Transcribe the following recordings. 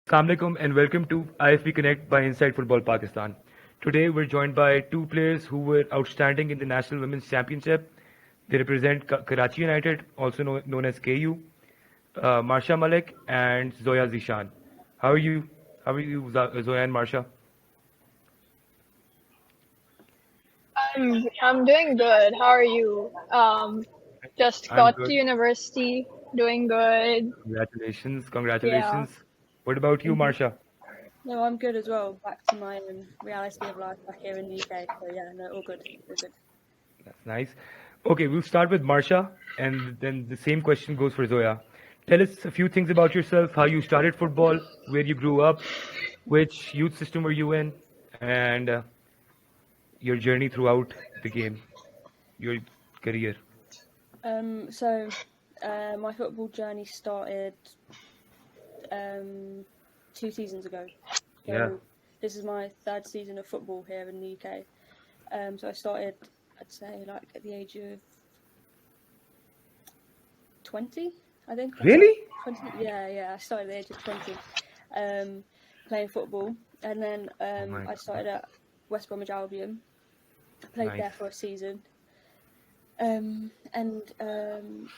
Assalamu alaikum and welcome to IFP Connect by Inside Football Pakistan. Today we're joined by two players who were outstanding in the National Women's Championship. They represent Karachi United, also known as KU, Marsha Malik and Zoya Zishan. How are you? How are you, Zoya and Marsha? I'm doing good. How are you? Just I'm got to good. university, doing good. Congratulations, Yeah. congratulations. What about you, hmm Marsha? No, I'm good as well. Back to my reality of life back here in the UK. So yeah, no, all good, all good. That's nice. Okay, we'll start with Marsha, and then the same question goes for Zoya. Tell us a few things about yourself, how you started football, where you grew up, which youth system were you in, and your journey throughout the game, your career. My football journey started um 2 seasons ago. Yeah, So this is my third season of football here in the UK. So I started, I'd say, like at the age of 20, I think. really? 20, yeah. I started at the age of 20, playing football, and then Oh my I God, started at West Bromwich Albion. Played nice. there for a season,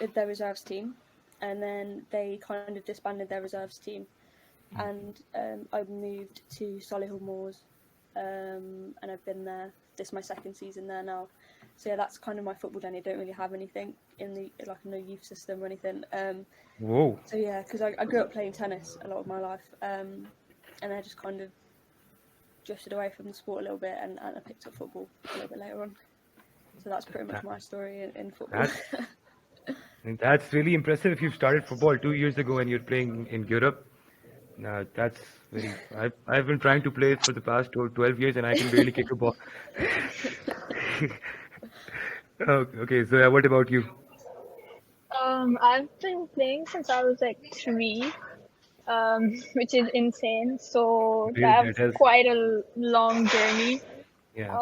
with their reserves team, and then they kind of disbanded their reserves team, and I moved to Solihull Moors, and I've been there. This is my second season there now. So yeah, that's kind of my football journey. I don't really have anything in the no youth system or anything. Whoa, So yeah, because I grew up playing tennis a lot of my life, and I just kind of drifted away from the sport a little bit, and I picked up football a little bit later on. So that's pretty much that, my story in football. that's that's really impressive. If you started football 2 years ago and you're playing in Europe, that's very. I've been trying to play for the past 12 years and I can barely kick a ball. Okay, so what about you? I've been playing since I was like 3, which is insane. So That that's has, quite a long journey. yeah,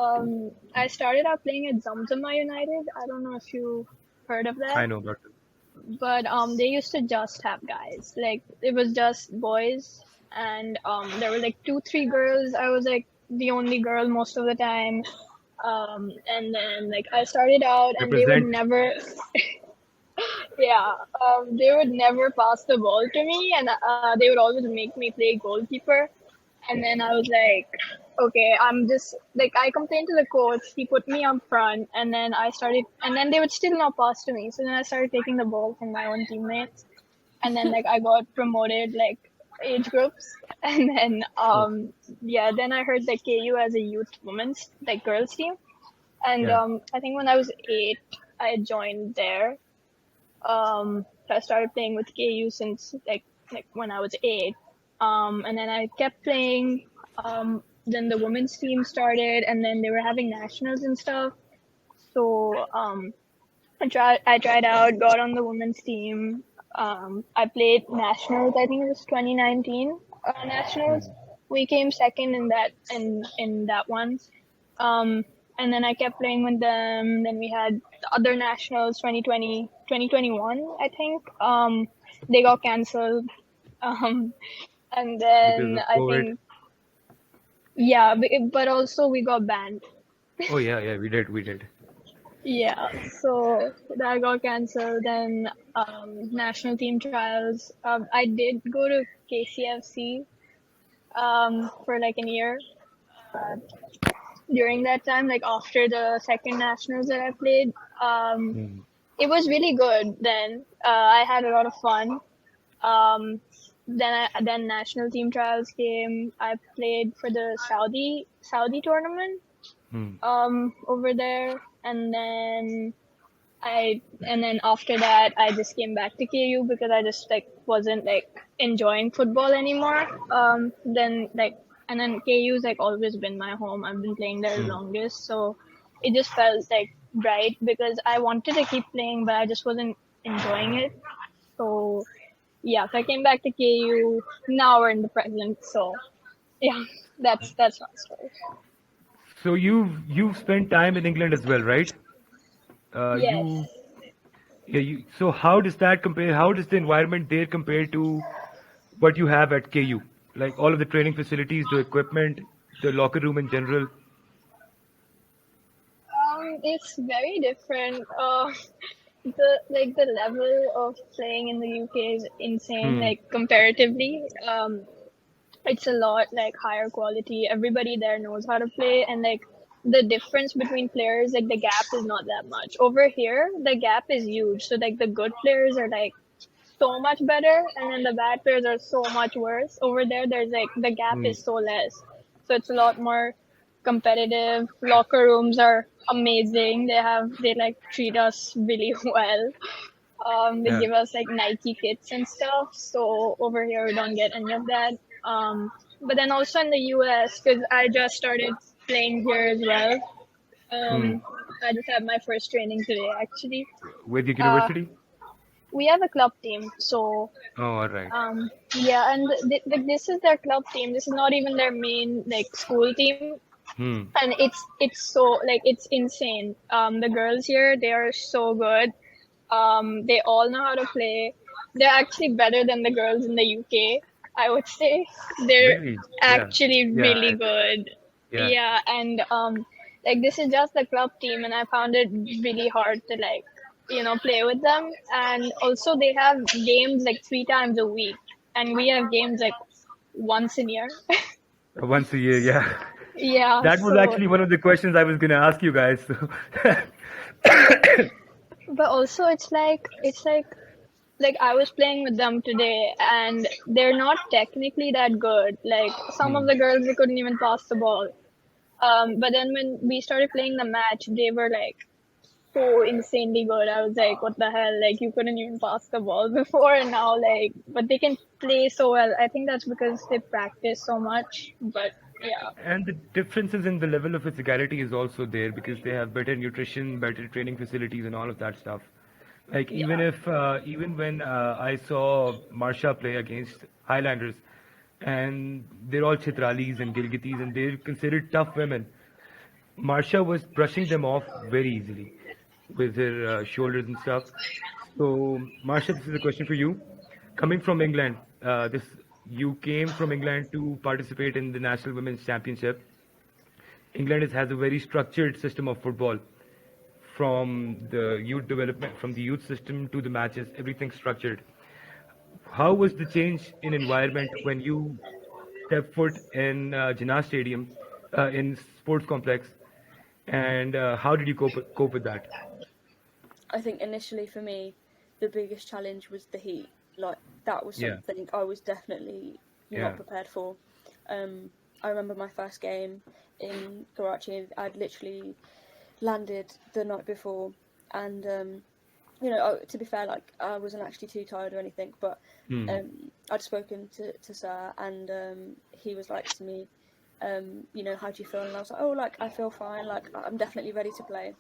I started out playing at Zamzama United. I don't know if you heard of that, I know about it. but they used to just have guys. Like it was just boys, and there were like 2, 3 girls. I was like the only girl most of the time. And then like I started out, and they would Represent. never, yeah, they would never pass the ball to me, and they would always make me play goalkeeper. And then I was like, okay, I'm just like, I complained to the coach. He put me up front, and then I started, and then they would still not pass to me. So then I started taking the ball from my own teammates, and then like I got promoted like age groups, and then Oh, yeah, then I heard that KU as a youth women's like girls team, and yeah. I think when I was 8, I joined there. So I started playing with KU since like when I was 8. And then I kept playing. Then the women's team started, and then they were having nationals and stuff. So I tried out, got on the women's team. I played nationals. I think it was 2019 nationals. Mhm. We came second in that one. And then I kept playing with them. Then we had the other nationals, 2020, 2021, I think. They got cancelled. Um, and Because then of I COVID. think, yeah, but also we got banned. Oh yeah, yeah, we did. Yeah, so that got cancelled. Then national team trials. I did go to KCFC for like a year. Uh, During that time, like after the second nationals that I played, Mhm. it was really good. Then I had a lot of fun. Um, then national team trials came. I played for the Saudi tournament Hmm. over there, and then after that I just came back to KU because I just like wasn't like enjoying football anymore. And then KU's like always been my home. I've been playing there the Hmm. longest, so it just felt like right because I wanted to keep playing, but I just wasn't enjoying it. So yeah, so I came back to KU. Now we're in the present, so yeah, that's my story. So you've spent time in England as well, right? Yes. You Yeah, so how does that compare? How does the environment there compare to what you have at KU? Like all of the training facilities, the equipment, the locker room in general. It's very different. The level of playing in the UK is insane. Hmm. Like comparatively, it's a lot like higher quality. Everybody there knows how to play, and like the difference between players, like the gap is not that much. Over here, the gap is huge. So like the good players are like so much better, and then the bad players are so much worse. Over there, there's like the gap Hmm. is so less, so it's a lot more competitive. Locker rooms are amazing. They like treat us really well. They Yeah. give us like Nike kits and stuff. So over here, we don't get any of that. But then also in the US, because I just started playing here as well. Hmm. I just had my first training today actually. With your Uh, university? we have a club team, so Oh, all right. yeah, and this is their club team. This is not even their main like school team, Hmm. and it's so like it's insane. The girls here, they are so good. They all know how to play. They're actually better than the girls in the UK, I would say. They're Really? Yeah. actually Yeah. really good. Yeah. Yeah, and like this is just the club team, and I found it really hard to like, play with them. And also they have games like 3 times a week, and we have games like once a year. Once a year. Yeah. Yeah, That was so actually one of the questions I was going to ask you guys. So. but also it's like I was playing with them today, and they're not technically that good. Like some of Hmm. the girls, they couldn't even pass the ball. But then when we started playing the match, they were like so insanely good. I was like, what the hell? Like you couldn't even pass the ball before, and now like, but they can play so well. I think that's because they practice so much. But yeah, And the differences in the level of physicality is also there because they have better nutrition, better training facilities, and all of that stuff. Like yeah. even when I saw Marsha play against Highlanders, and they're all Chitralis and Gilgitis, and they're considered tough women. Marsha was brushing them off very easily with her shoulders and stuff. So, Marsha, this is a question for you. Coming from England, this you came from England to participate in the National Women's Championship. England has a very structured system of football, from the youth development, from the youth system to the matches, everything structured. How was the change in environment when you stepped foot in Jinnah Stadium, in sports complex, and how did you cope with that? I think initially for me, the biggest challenge was the heat. Like that was Yeah, something I was definitely not yeah. prepared for. I remember my first game in Karachi. I'd literally landed the night before, and to be fair, like I wasn't actually too tired or anything, but Hmm. I'd spoken to Sir, and he was like to me, how do you feel? And I was like, oh, like I feel fine, like I'm definitely ready to play.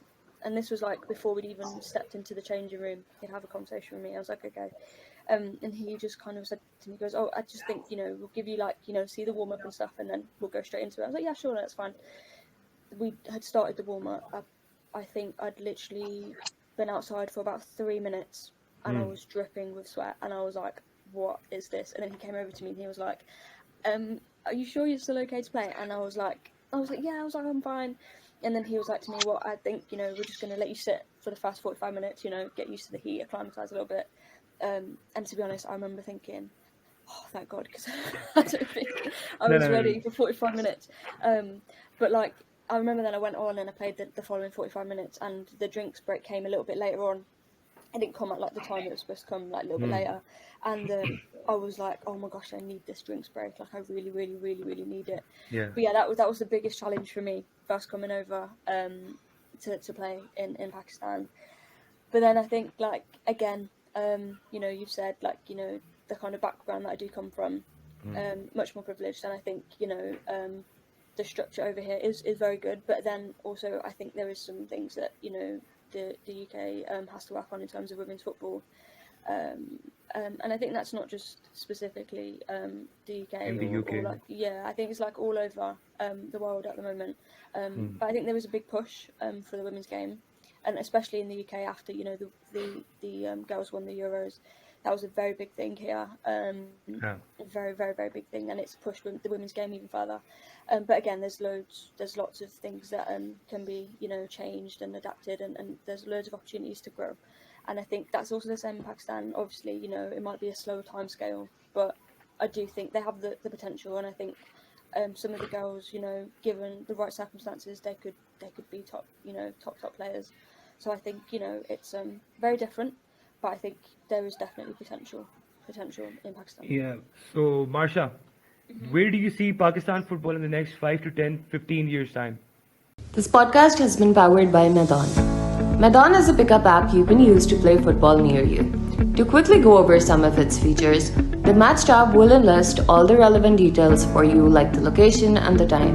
And this was like before we'd even stepped into the changing room. He'd have a conversation with me. I was like, okay. And he just kind of said to me, he goes, oh, I just think, we'll give you like, see the warm up and stuff, and then we'll go straight into it. I was like, yeah, sure, no, that's fine. We had started the warm up. I think I'd literally been outside for about 3 minutes, and I Hmm. was dripping with sweat, and I was like, what is this? And then he came over to me and he was like, are you sure you're still okay to play? And yeah, I'm fine. And then he was like to me, well, I think, we're just going to let you sit for the first 45 minutes, get used to the heat, acclimatise a little bit. And to be honest, I remember thinking, oh, thank God, because I don't think I No, was no, no. ready for 45 minutes. But like, I remember then I went on and I played the following 45 minutes, and the drinks break came a little bit later on. It didn't come at like the time it was supposed to come, like a little bit Hmm. later. And I was like, oh my gosh, I need this drinks break. Like, I really, really, really, really need it. Yeah. But yeah, that was the biggest challenge for me first coming over to play in Pakistan. But then I think, like, again, you've said, like, the kind of background that I do come from, Hmm. much more privileged. And I think, the structure over here is very good. But then also, I think there is some things that, the UK has to work on in terms of women's football. Um, and I think that's not just specifically the In UK the or UK. like, yeah, I think it's like all over the world at the moment. Hmm. But I think there was a big push for the women's game, and especially in the UK after the girls won the Euros. that was a very big thing here. Yeah. A very, very, very big thing, and it's pushed the women's game even further. But again, there's lots of things that can be, changed and adapted, and there's loads of opportunities to grow. And I think that's also the same in Pakistan. Obviously, it might be a slow time scale, but I do think they have the potential, and I think some of the girls, given the right circumstances, they could be top players. So I think it's very different, but I think there is definitely potential in Pakistan. Yeah. So, Marsha, where do you see Pakistan football in the next 5 to 10, 15 years' time? This podcast has been powered by Maidan. Maidan is a pickup app you can use to play football near you. To quickly go over some of its features, the Match tab will enlist all the relevant details for you, like the location and the time.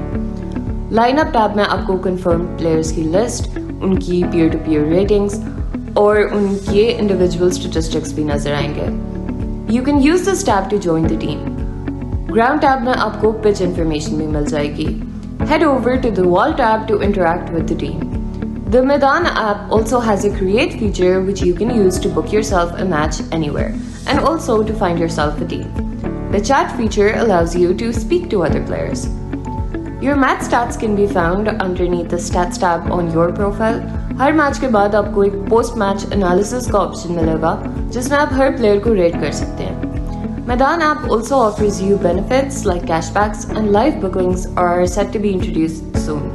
Lineup tab में आपको confirmed players की list, उनकी peer-to-peer ratings और उनके individual statistics भी नजर आएंगे. You can use this tab to join the team. Ground tab में आपको pitch information भी मिल जाएगी. Head over to the Wall tab to interact with the team. The Maidan app also has a create feature which you can use to book yourself a match anywhere and also to find yourself a team. The chat feature allows you to speak to other players. Your match stats can be found underneath the stats tab on your profile. Her match के बाद आपको एक post match analysis का option मिलेगा जिसमें आप हर player को rate कर सकते हैं. Maidan app also offers you benefits like cashbacks and live bookings are set to be introduced soon.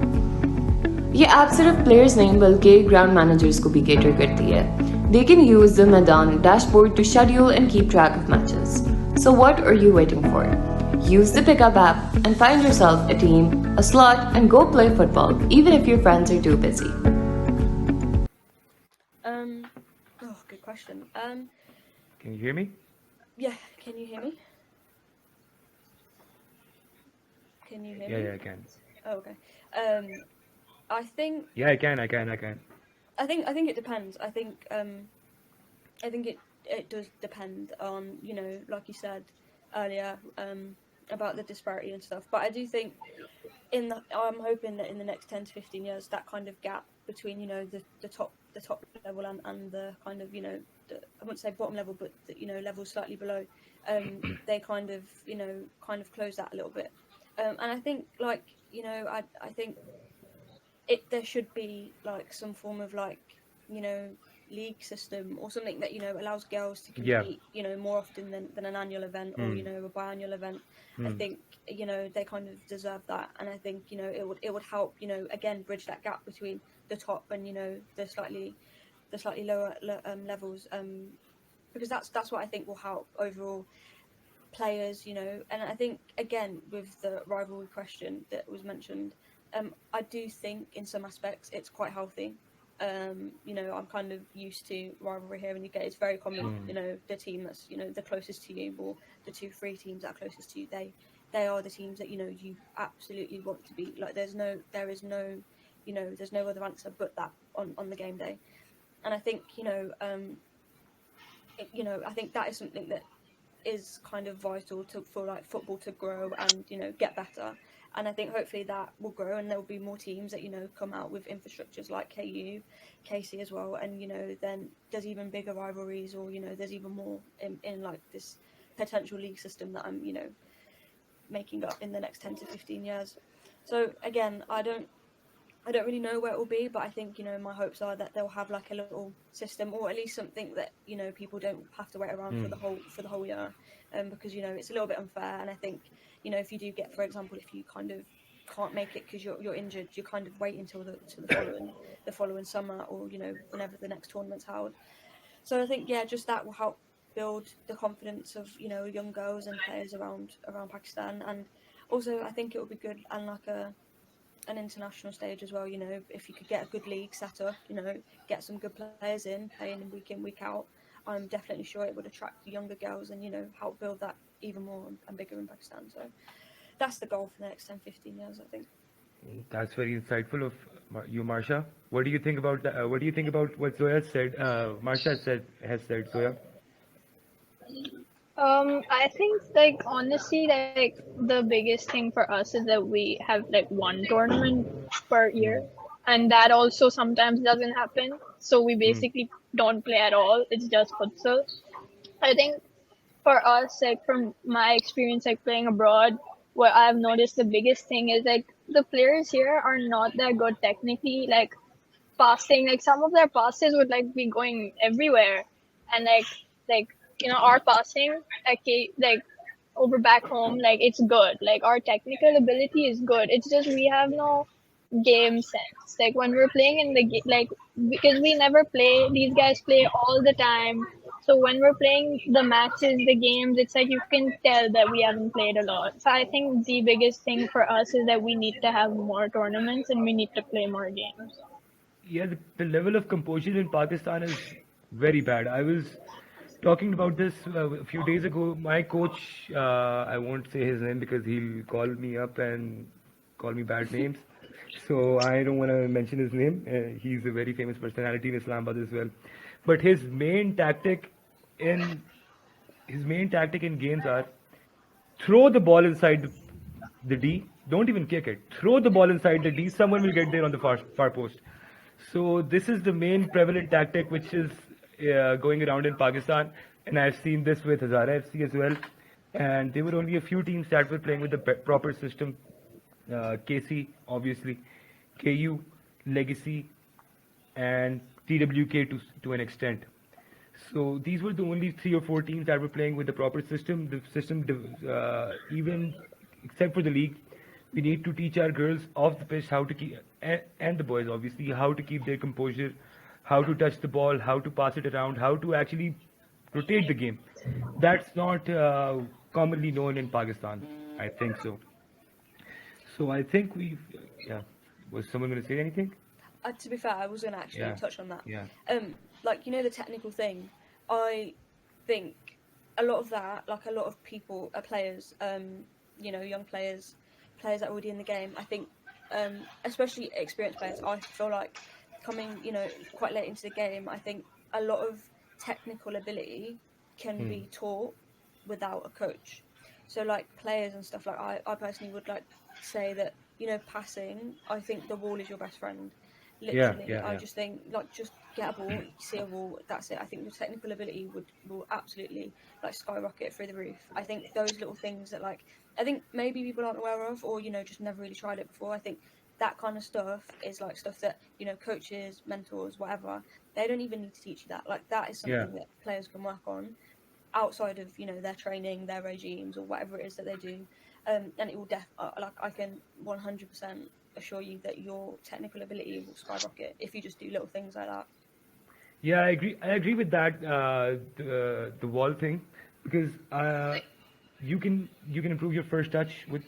ये ऐप सिर्फ प्लेयर्स नहीं बल्कि ग्राउंड मैनेजर्स को भी cater करती है. They can use the Maidan dashboard to schedule and keep track of matches. So what are you waiting for? Use the pickup app and find yourself a team, a slot, and go play football, even if your friends are too busy. Good question. Can you hear me? Yeah, can you hear me? Can you hear me? Yeah, I can. Oh, okay. I think Yeah, I can. I think it depends. I think it does depend on, like you said earlier, about the disparity and stuff. But I do think I'm hoping that in the next 10 to 15 years, that kind of gap between, the top level and the kind of, I wouldn't say bottom level, but the, levels slightly below, they kind of close that a little bit. And I think I think there should be like some form of league system or something that allows girls to compete more often than an annual event or a biannual event. I think they kind of deserve that, and I think it would help again bridge that gap between the top and the slightly lower levels, because that's what I think will help overall players, and I think again with the rivalry question that was mentioned, I do think in some aspects it's quite healthy. I'm kind of used to rivalry here in the UK. It's very common, the team that's the closest to you, or the 2-3 teams that are closest to you, they are the teams that you absolutely want to beat. Like there is no there's no other answer but that on the game day. And I think I think that is something that is kind of vital for like football to grow and get better. And I think hopefully that will grow, and there will be more teams that come out with infrastructures like KU, KC as well, and then there's even bigger rivalries, or there's even more in like this potential league system that I'm making up in the next 10 to 15 years. So again, I don't really know where it will be, but I think my hopes are that they'll have like a little system, or at least something that people don't have to wait around for the whole year, because it's a little bit unfair. And I think if you do get, for example, if you kind of can't make it because you're injured, you kind of wait until the following summer, or whenever the next tournament's held. So I think just that will help build the confidence of young girls and players around Pakistan. And also I think it would be good and like an international stage as well, if you could get a good league set up, get some good players playing week in, week out, I'm definitely sure it would attract younger girls and, help build that even more and bigger in Pakistan. So that's the goal for the next 10-15 years, I think. That's very insightful of you, Marsha. What do you think about what do you think about what Zoya said? Marsha has said, Zoya. I think honestly the biggest thing for us is that we have one tournament per year, and that also sometimes doesn't happen. So we basically don't play at all. It's just futsal. I think for us, like from my experience, like playing abroad, what I've noticed the biggest thing is like the players here are not that good technically. Like passing, like some of their passes would like be going everywhere, and like our passing, like over back home, like it's good. Like our technical ability is good. It's just we have no game sense. Like when we're playing in the like because we never play. These guys play all the time. So when we're playing the matches, the games, it's like you can tell that we haven't played a lot. So I think the biggest thing for us is that we need to have more tournaments and we need to play more games. Yeah, the level of composure in Pakistan is very bad. I was talking about this a few days ago. My coach, I won't say his name because he'll call me up and call me bad names. So I don't want to mention his name. He's a very famous personality in Islamabad as well. But in his main tactic in games are throw the ball inside the D. Don't even kick it. Throw the ball inside the D. Someone will get there on the far post. So this is the main prevalent tactic which is going around in Pakistan, and I've seen this with Hazara FC as well. And there were only a few teams that were playing with the proper system. KC, obviously, KU, Legacy, and TWK to an extent. So these were the only 3 or 4 teams that were playing with the proper system. The system, even except for the league, we need to teach our girls off the pitch how to keep, and the boys obviously, how to keep their composure, how to touch the ball, how to pass it around, how to actually rotate the game. That's not commonly known in Pakistan. I think so. So I think we've, yeah. Was someone going to say anything? To be fair, I was going to actually Yeah. touch on that. Yeah. Like the technical thing. I think a lot of that, like a lot of people, players, young players that are already in the game. I think, especially experienced players, I feel like coming, quite late into the game. I think a lot of technical ability can be taught without a coach. So like players and stuff, like I personally would like say that passing. I think the wall is your best friend. Yeah, Literally, yeah, I yeah. just think like just get a ball, you see a wall, that's it. I think your technical ability will absolutely like skyrocket through the roof. I think those little things that like I think maybe people aren't aware of or just never really tried it before. I think that kind of stuff is like stuff that coaches, mentors, whatever, they don't even need to teach you that. Like that is Yeah. something that players can work on outside of their training, their regimes, or whatever it is that they do. And it will like I can 100% assure you that your technical ability will skyrocket if you just do little things like that. Yeah, I agree. I agree with that. The wall thing, because you can improve your first touch with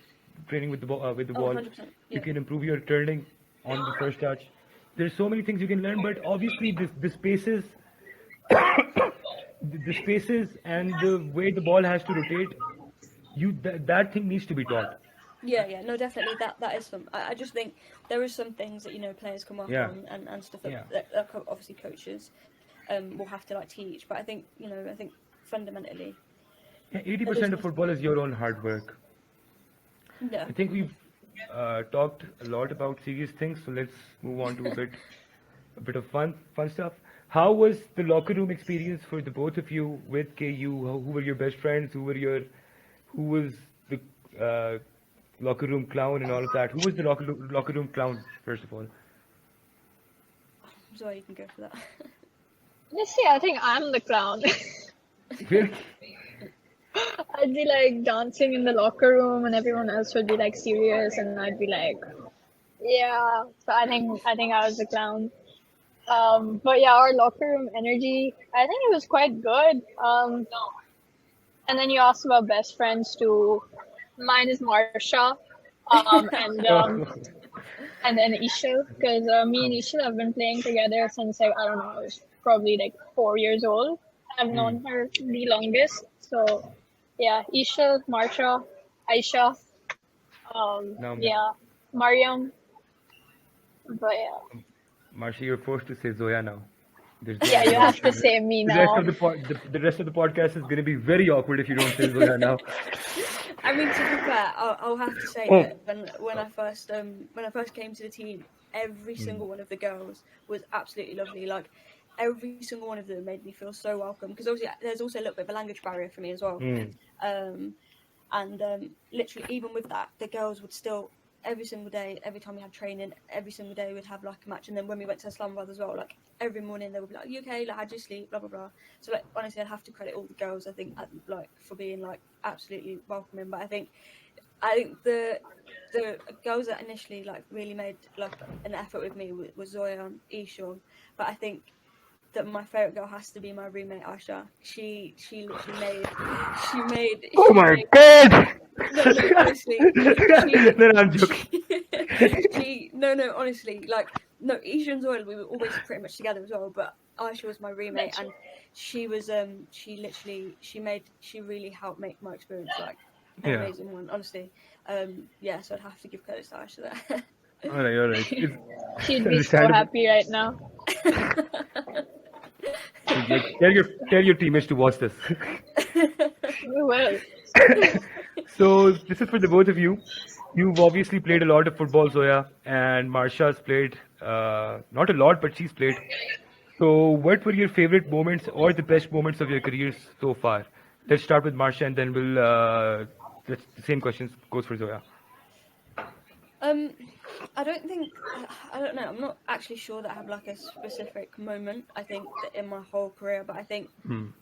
training with the ball. With the Oh, ball, 100%. you Yeah. can improve your turning on the first touch. There's so many things you can learn, but obviously the spaces, the spaces, and the way the ball has to rotate, that thing needs to be taught. Yeah, no, definitely. That is some. I just think there is some things that players can work Yeah, on and stuff yeah. that obviously coaches will have to like teach. But I think I think fundamentally Yeah, the 80% of business. football is your own hard work. Yeah. I think we've talked a lot about serious things, so let's move on to a bit of fun stuff. How was the locker room experience for the both of you with KU? Who were your best friends? Who was the locker room clown and all of that? Who was the locker room clown first of all? Zoya, you can go for that. Let's see, I think I'm the clown. Really? I'd be like dancing in the locker room and everyone else would be like serious and I'd be like, yeah. So I think I was the clown. But yeah, our locker room energy, I think it was quite good. And then you asked about best friends too. Mine is Marsha. And Oh, and then Ishal, because me and Ishal have been playing together since like I don't know, I was probably like 4 years old. I've hmm. known her the longest. So yeah, Ishal, Marsha, Aisha, Now, yeah, Mariam. But yeah, Marsha, you're forced to say Zoya now. There's no yeah, you other have to option. say me The rest of now. the rest of the podcast is going to be very awkward if you don't say Zoya now. I mean, to be fair, I'll have to say Oh, that when I first came to the team, every single one of the girls was absolutely lovely. Like every single one of them made me feel so welcome, because obviously there's also a little bit of a language barrier for me as well. And literally, even with that, the girls would still, every single day, every time we had training, every single day we'd have like a match. And then when we went to Islamabad as well, like every morning they would be like, "You okay? Like, how'd you sleep? Blah blah blah." So like, honestly, I'd have to credit all the girls, I think, like for being like absolutely welcoming. But I think the girls that initially like really made like an effort with me was Zoya and Isha. But I think that my favorite girl has to be my roommate Asha. She literally made Oh my God! no, honestly, No, I'm joking. no, honestly, like, no, Isha and Zoya, we were always pretty much together as well, but Aisha was my roommate, and she was, she really helped make my experience, like, an Yeah. amazing one, honestly. Yeah, so I'd have to give credit to Aisha there. All right. It's She'd be so understandable. happy right now. Like, tell your teammates to watch this. We will. So this is for the both of you. You've obviously played a lot of football, Zoya, and Marsha's played not a lot, but she's played. So what were your favorite moments or the best moments of your careers so far? Let's start with Marsha, and then we'll the same questions goes for Zoya. I don't think, I don't know, I'm not actually sure that I have like a specific moment, I think, that in my whole career, but I think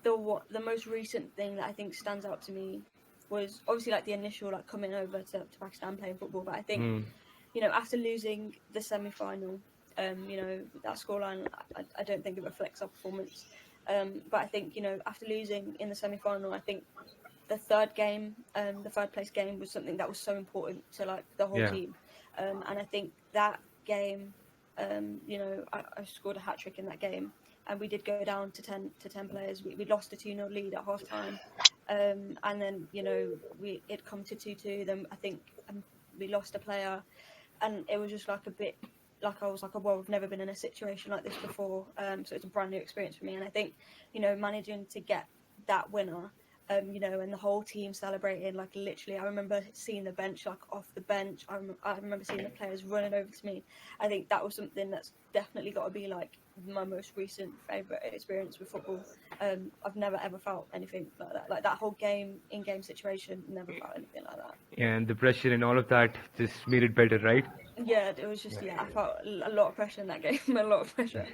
the most recent thing that I think stands out to me was obviously like the initial like coming over to Pakistan playing football, but I think, you know, after losing the semi-final, you know, that scoreline, I don't think it reflects our performance, but I think, you know, after losing in the semi-final, I think the third place game was something that was so important to like the whole Yeah. team, and I think that game, you know, I scored a hat trick in that game, and we did go down to 10 players. We lost a 2-0 lead at half time, and then, you know, it come to 2-2. Then I think we lost a player, and it was just like a bit like I was like, well, I've never been in a situation like this before, so it's a brand new experience for me. And I think, you know, managing to get that winner, you know, and the whole team celebrating, like literally, I remember seeing the bench, like off the bench. I remember seeing the players running over to me. I think that was something that's definitely got to be like my most recent favourite experience with football. I've never ever felt anything like that. Like that whole in-game situation, never felt anything like that. And the pressure and all of that just made it better, right? Yeah, it was just, I felt a lot of pressure in that game, a lot of pressure.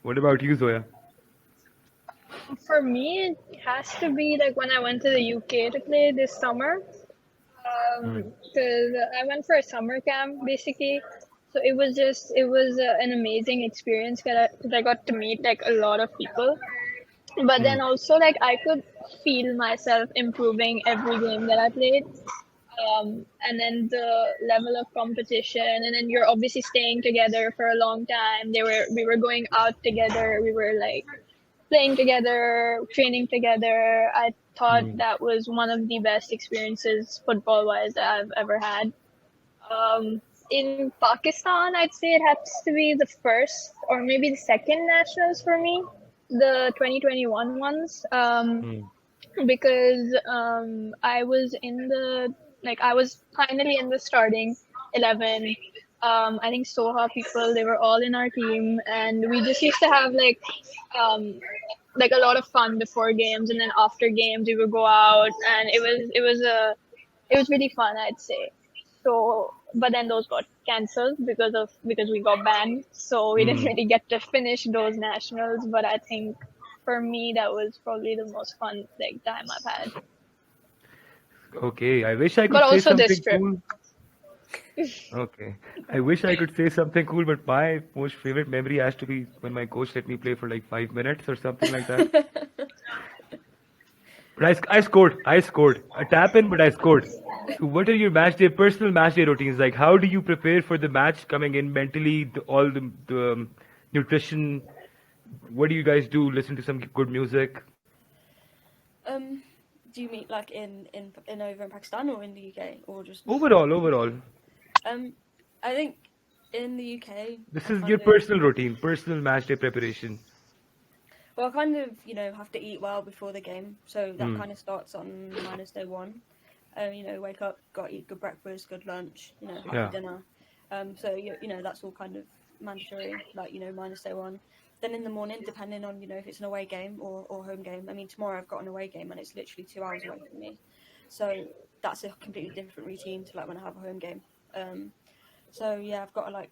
What about you, Zoya? For me, it has to be like when I went to the UK to play this summer. Because I went for a summer camp basically. So it was an amazing experience because I got to meet like a lot of people. But then also like I could feel myself improving every game that I played. And then the level of competition, and then you're obviously staying together for a long time. We were going out together. We were like playing together, training together. I thought that was one of the best experiences football wise that I've ever had. In Pakistan, I'd say it has to be the first or maybe the second nationals for me, the 2021 ones. Because I was I was finally in the starting 11. I think Soha people, they were all in our team, and we just used to have like a lot of fun before games, and then after games we would go out, and it was really fun, I'd say. So, but then those got cancelled because we got banned, so we didn't really get to finish those nationals. But I think for me that was probably the most fun like time I've had. Okay, I wish I But could say also this something trip. cool. Okay, I wish I could say something cool, but my most favorite memory has to be when my coach let me play for like 5 minutes or something like that. But I scored. I scored. A tap in, but I scored. So what are your personal match day routines? Like, how do you prepare for the match coming in mentally, all the nutrition? What do you guys do? Listen to some good music? Do you mean like in over in Pakistan or in the UK or just Overall. I think in the UK This I is kind your of, personal routine, personal match day preparation. well, I kind of, you know, have to eat well before the game, so that kind of starts on minus day one. You know, wake up, got to eat good breakfast, good lunch, you know, Yeah. healthy dinner. So you know, that's all kind of mandatory, like, you know, minus day one. then in the morning, depending on, if it's an away game or home game. I mean, tomorrow I've got an away game and it's literally 2 hours away from me. So that's a completely different routine to like when I have a home game. So yeah, I've got to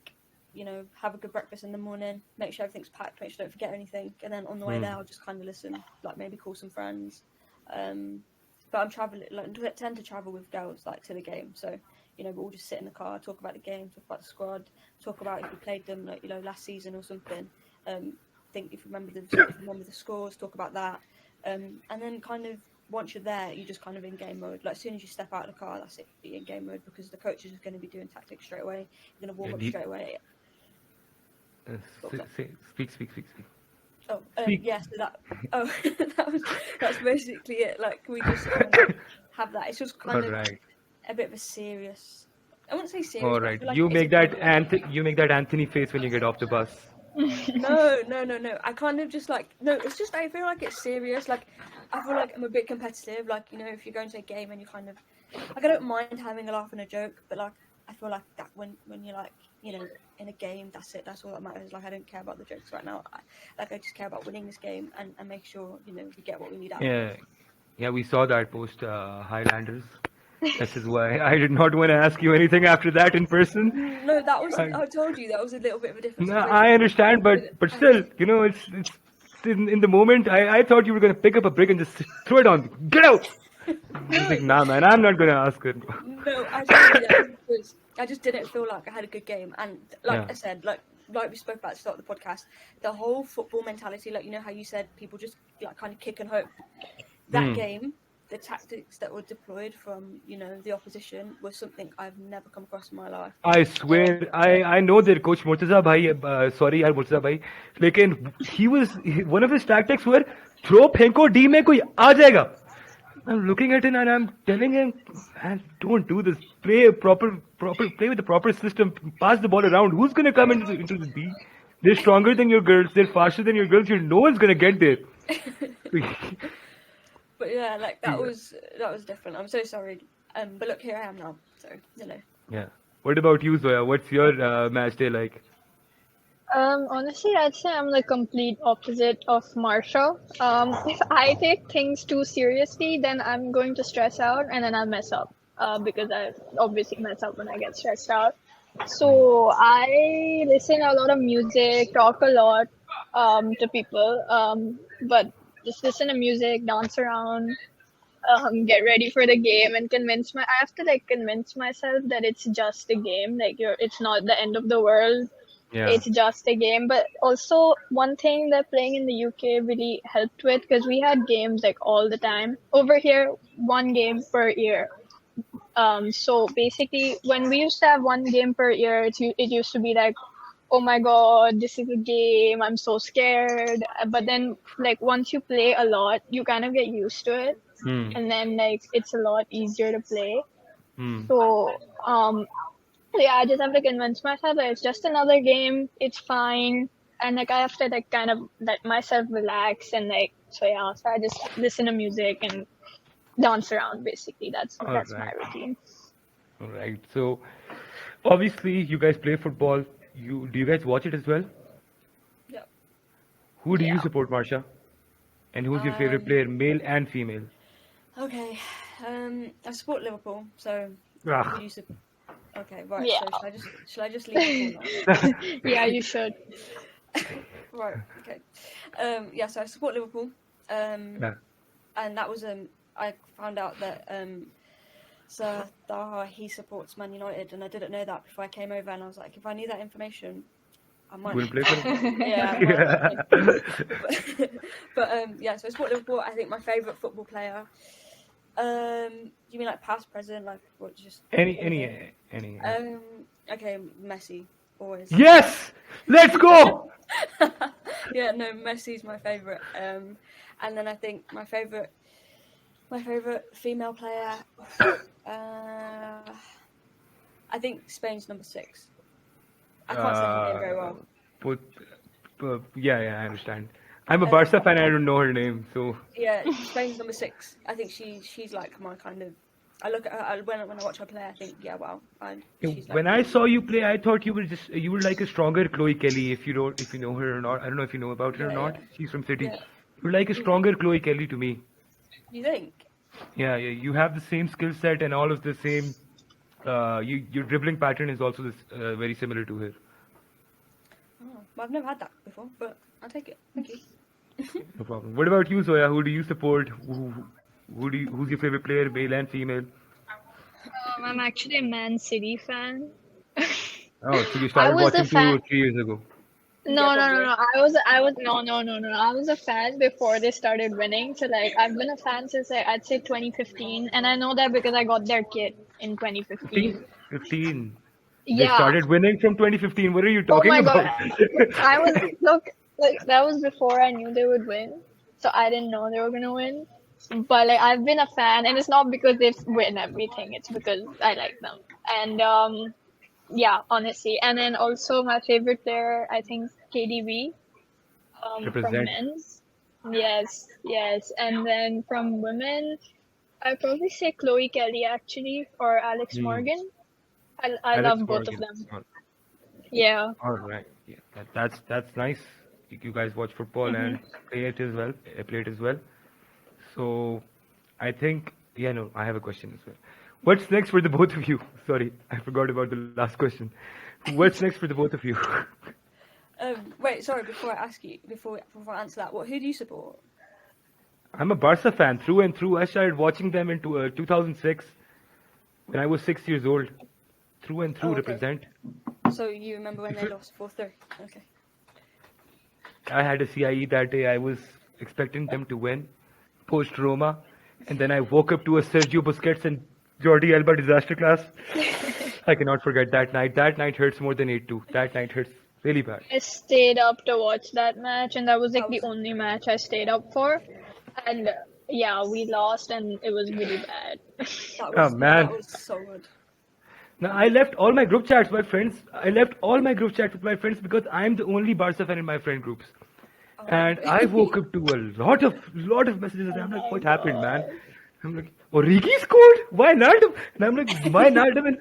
have a good breakfast in the morning, make sure everything's packed, make sure I don't forget anything. And then on the way there, I'll just kind of listen, like maybe call some friends. But I'm traveling, tend to travel with girls like to the game. So, we'll just sit in the car, talk about the game, talk about the squad, talk about if we played them, last season or something. Think if you remember the scores, talk about that. And then kind of once you're there, you're just kind of in game mode. Like as soon as you step out of the car, that's it, you're in game mode because the coach is just going to be doing tactics straight away. You're going to warm up straight away. Speak. Oh, Speak. yeah. So that's basically it. Like we just have that. It's just kind of a bit of a serious. I wouldn't say serious. All right. You make that Anthony face when you get off the bus. No. I kind of just it's just I feel like it's serious. Like I feel like I'm a bit competitive. Like if you're going to a game and you kind of I don't mind having a laugh and a joke, but like I feel like that when you're like in a game, that's it. That's all that matters. Like I don't care about the jokes right now. I just care about winning this game and make sure we get what we need out. Yeah, we saw that post Highlanders. This is why I did not want to ask you anything after that in person. No, that was I told you that was a little bit of a difference. No, I understand, but still, it's in the moment. I thought you were gonna pick up a brick and just throw it on. Get out! I was like, nah, man, I'm not gonna ask it. No, I told you that because I just didn't feel like I had a good game, and I said, like we spoke about at the start of the podcast, the whole football mentality, like how you said people just like kind of kick and hope. That game, the tactics that were deployed from the opposition was something I've never come across in my life. I swear, I know their coach Murtaza bhai, sorry yaar Murtaza bhai, lekin one of his tactics were throw phenko D mein koi aa jayega. I'm looking at him and I'm telling him, man, don't do this. Play with the proper system. Pass the ball around. Who's gonna come into the D? They're stronger than your girls. They're faster than your girls. No one's gonna get there. But yeah, like that was different. I'm so sorry. But look, here I am now. So Yeah. What about you, Zoya? What's your match day like? Honestly, I'd say I'm the complete opposite of Marsha. If I take things too seriously, then I'm going to stress out and then I'll mess up. Because I obviously mess up when I get stressed out. So I listen a lot of music, talk a lot to people, but just listen to music, dance around, get ready for the game, and I have to convince myself that it's just a game. Like it's not the end of the world. Yeah. It's just a game. But also one thing that playing in the UK really helped with, because we had games like all the time. Over here, one game per year. So basically, when we used to have one game per year, it used to be like, oh my god, this is a game, I'm so scared. But then, like, once you play a lot, you kind of get used to it. And then, like, it's a lot easier to play. So, yeah, I just have to convince myself that it's just another game, it's fine. And, like, I have to, like, kind of let myself relax and, like, so I just listen to music and dance around, basically. That's my routine. All right. So, obviously, you guys play football. Do you guys watch it as well? Yeah. Who do you support, Marsha? And who's your favorite player, male and female? Okay. I support Liverpool, so who do you support? Okay, right. Yeah. So shall I just leave it now? Yeah, you should. Right. Okay. Yeah. So I support Liverpool. And that was I found out that Sir Daha, he supports Man United, and I didn't know that before I came over. And I was like, if I knew that information, I might. Will play for them? Yeah. But yeah. So I support Liverpool. I think my favourite football player. You mean like past, present, like what? Just Any. Okay, Messi, always. Yes! Let's go! Yeah, no, Messi's my favourite. And then I think my favourite female player. I think Spain's number 6. I can't say her name very well. Yeah, I understand. I'm a Barca fan. I don't know her name, so. Yeah, Spain's number 6. I think she's like my kind of. I look at her when I watch her play. I think, yeah, wow, she's When I saw you play, I thought you were like a stronger Chloe Kelly. If you know her or not, I don't know if you know about her or Yeah, not. yeah. She's from City. Yeah. You're like a stronger Chloe Kelly to me. You think? Yeah, yeah. You have the same skill set and all of the same. Your dribbling pattern is also very similar to her. Oh, well, I've never had that before, but I'll take it. Thank you. No problem. What about you, Zoya? Who do you support? Who's your favorite player, male and female? I'm actually a Man City fan. Oh, so you I started was a watching fan. 2 or 3 years ago. No, Yeah, no, no, probably. no. No. I was a fan before they started winning. So like, I've been a fan since like, I'd say 2015, and I know that because I got their kit in 15? 2015. 15. They Yeah. started winning from 2015. What are you Oh talking my God. about? I was look like that was before I knew they would win, so I didn't know they were gonna win. But like I've been a fan, and it's not because they win everything. It's because I like them, and yeah, honestly. And then also my favorite player, I think KDB, from Represent. men's. Yes, yes, and then from women, I'd probably say Chloe Kelly actually, or Alex Hmm. Morgan. I Alex love both of Morgan. them. Yeah. All right. Yeah, that's nice. You guys watch football and play it as well. Play it as well. So, I think no, I have a question as well. What's next for the both of you? Sorry, I forgot about the last question. What's next for the both of you? Wait, sorry. Before I ask you, before I answer that, who do you support? I'm a Barca fan through and through. I started watching them in 2006 when I was 6 years old. Through and through, Oh, okay. represent. So you remember when they lost 4-3? Okay. I had a CIE that day. I was expecting them to win post Roma, and then I woke up to a Sergio Busquets and Jordi Alba disaster class. I cannot forget that night. That night hurts more than 8-2. That night hurts really bad. I stayed up to watch that match, and that was like That the was only match I stayed up for. And yeah, we lost, and it was really bad. Oh man. that was so good. Now I left all my group chats with my friends. I left all my group chats with my friends because I'm the only Barca fan in my friend groups. Oh. And I woke up to a lot of messages, and I'm like, what happened, man? I'm like, Origi scored? Why not? And I'm like, why not? And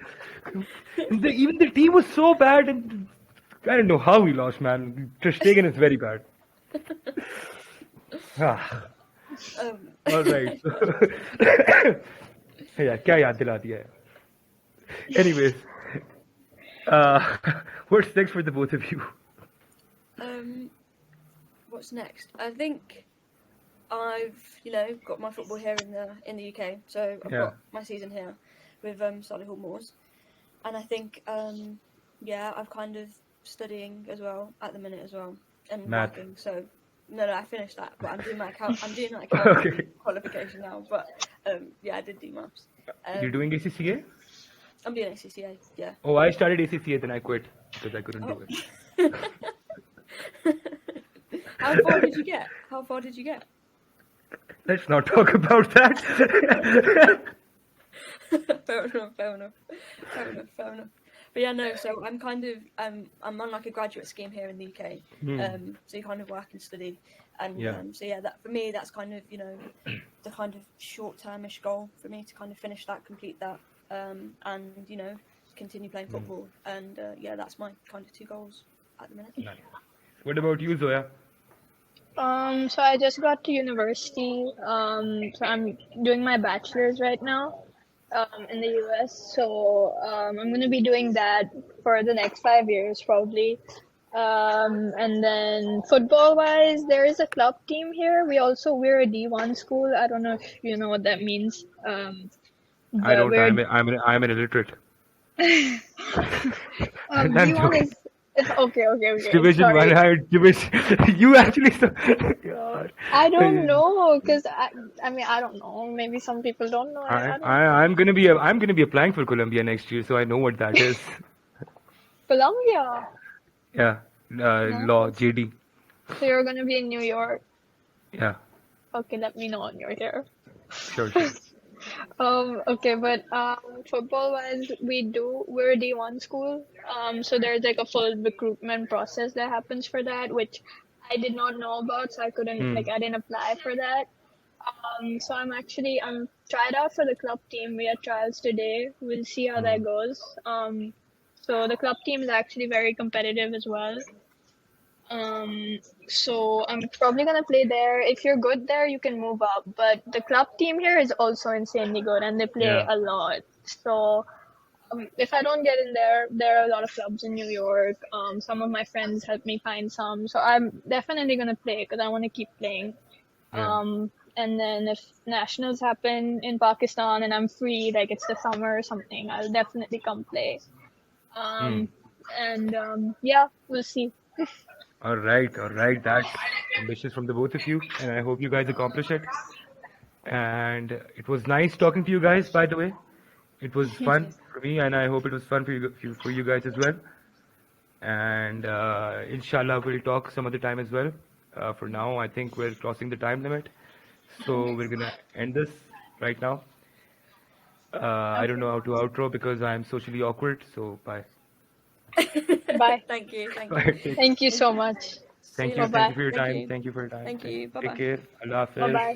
even the team was so bad, and I don't know how we lost, man. Ter Stegen is very bad. Ah, all right. Yeah, क्या याद दिला दिया है? Anyways, what's next for the both of you? What's next? I think I've got my football here in the UK, so I've Yeah. got my season here with Solihull Moors, and I think I'm kind of studying as well at the minute as well and Math. working. So no, I finished that, but I'm doing my accounting Okay. qualification now. But I did do maths. You're doing ACCA? I'm doing ACCA. Yeah. Oh, I started ACCA, then I quit because I couldn't do it. How far did you get? Let's not talk about that. Fair enough. But yeah, no. So I'm kind of I'm on like a graduate scheme here in the UK. So you kind of work and study, and Yeah. so yeah, that for me that's kind of the kind of short-termish goal for me to kind of finish that, complete that, and continue playing football. And yeah, that's my kind of two goals at the minute. What about you, Zoya? So I just got to university. So I'm doing my bachelor's right now, in the US. So I'm gonna be doing that for the next 5 years probably. And then football wise, there is a club team here. We're a D1 school. I don't know if you know what that means. I But don't. we're I'm an illiterate. I'm D1 joking. is okay. Division Sorry. 1 higher division. You actually. God. I don't know, because I mean I don't know. Maybe some people don't know. I don't know. I'm gonna be applying for Columbia next year, so I know what that is. Columbia. Yeah, law JD. So you're gonna be in New York. Yeah, Okay, let me know when you're here. sure. Okay, but football wise, we're a D1 school. So there's like a full recruitment process that happens for that, which I did not know about, so I couldn't I didn't apply for that. So I'm tried out for the club team. We had trials today. We'll see how that goes. So the club team is actually very competitive as well. So I'm probably gonna play there. If you're good there, you can move up. But the club team here is also insanely good, and they play Yeah. a lot. So if I don't get in there, there are a lot of clubs in New York. Some of my friends helped me find some, so I'm definitely gonna play because I want to keep playing. Yeah. And then if nationals happen in Pakistan and I'm free, like it's the summer or something, I'll definitely come play. Hmm. And yeah, we'll see. All right. All right. That's ambitious from the both of you, and I hope you guys accomplish it. And it was nice talking to you guys, by the way. It was fun for me, and I hope it was fun for you guys as well. And inshallah, we'll talk some other time as well. For now, I think we're crossing the time limit, so we're gonna end this right now. I don't Okay, know how to outro because I'm socially awkward. So bye. bye. Thank you. Thank you. Bye. Thank you so much. See you Thank Bye you. later. Thank bye. you for your Thank time. you. Thank you for your time. Thank you. Bye Take bye. care. Allah Bye Hafiz. bye.